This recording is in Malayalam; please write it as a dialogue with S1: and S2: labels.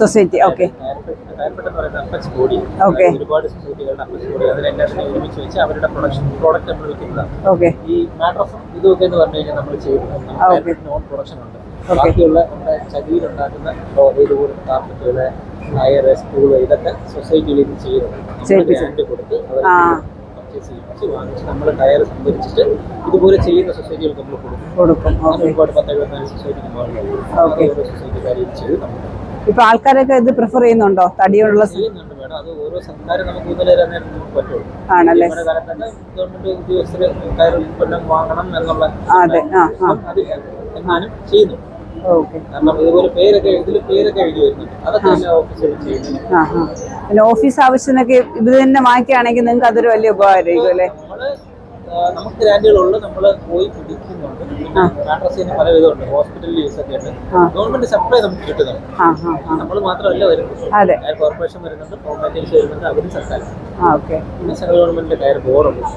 S1: സൊസൈറ്റി. ഓക്കെ ഓക്കെ
S2: ഒരുപാട് സൊസൈറ്റികളുടെ അപ്പക്സ് ബോഡി അതിനെല്ലാം ഒരുമിച്ച് വെച്ച് അവരുടെ പ്രോഡക്റ്റ് നമ്മൾ വിൽക്കുന്നതാണ്.
S1: ഓക്കെ
S2: ഈ മാട്രസ് ഇതൊക്കെ എന്ന് പറഞ്ഞു കഴിഞ്ഞാൽ നമ്മൾ ചെയ്യുന്നത് നോൺ പ്രൊഡക്ഷൻ ഉണ്ട്. ബാക്കിയുള്ള നമ്മുടെ ചകിരിയിലുണ്ടാക്കുന്ന ഇതുപോലെ കാർപ്പറ്റുകള്, ടയറ്, സ്പൂള് ഇതൊക്കെ സൊസൈറ്റിയിൽ ഇത് ചെയ്യുന്നത് ഗ്രാൻഡ് കൊടുത്ത് അവർ പർച്ചേസ് ചെയ്യിപ്പിച്ച് വാങ്ങിച്ച് നമ്മൾ ടയർ സംഭരിച്ചിട്ട് ഇതുപോലെ ചെയ്യുന്ന സൊസൈറ്റികൾക്ക് നമ്മൾ കൊടുക്കും. ഒരുപാട് 10-74 സൊസൈറ്റിക്ക് ഓരോ സൊസൈറ്റിക്കാർ ഇത് ചെയ്ത് നമ്മൾ
S1: ഇപ്പൊ ആൾക്കാരൊക്കെ ഇത് പ്രിഫർ ചെയ്യുന്നുണ്ടോ? തടിയുള്ള
S2: ചെയ്യുന്നുണ്ട് മേഡം. അത് ഓരോ സർക്കാരും നമുക്ക് ഊന്നലേറാൻ പറ്റുള്ളൂ.
S1: ആണല്ലേ?
S2: നമ്മുടെ കാലത്തൊക്കെ ഗവൺമെന്റ് ഉദ്യോഗസ്ഥര് കയർ ഉൽപ്പന്നം വാങ്ങണം എന്നുള്ള അത് എങ്ങാനും ചെയ്യുന്നു. കാരണം ഇതുപോലെ പേരൊക്കെ എഴുതി വരുന്നുണ്ട്. അതൊക്കെ എല്ലാ ഓഫീസുകളും ചെയ്യുന്നു.
S1: പിന്നെ ഓഫീസ് ആവശ്യത്തിനൊക്കെ ഇത് തന്നെ വാങ്ങിക്കുകയാണെങ്കിൽ നിങ്ങൾക്ക് അതൊരു വലിയ ഉപകാരമായിരിക്കും അല്ലേ?
S2: നമുക്ക് ഗ്രാൻഡുകളുള്ള നമ്മൾ പോയി പിടിക്കുന്നുണ്ട്. മാട്രസിന് പല വിധമുണ്ട്. ഹോസ്പിറ്റൽ യൂസ് ഒക്കെ ഉണ്ട്. ഗവൺമെന്റ് സപ്ലൈ നമുക്ക് കിട്ടുന്നുണ്ട്. നമ്മൾ മാത്രമല്ല വരുന്നത്. കോർപ്പറേഷൻ വരുന്നുണ്ട്, ഫോർമാലിറ്റീസ് വരുന്നുണ്ട്. അവരും സർക്കാർ. സെൻട്രൽ ഗവൺമെന്റിന്റെ കയർ ബോർഡുണ്ട്.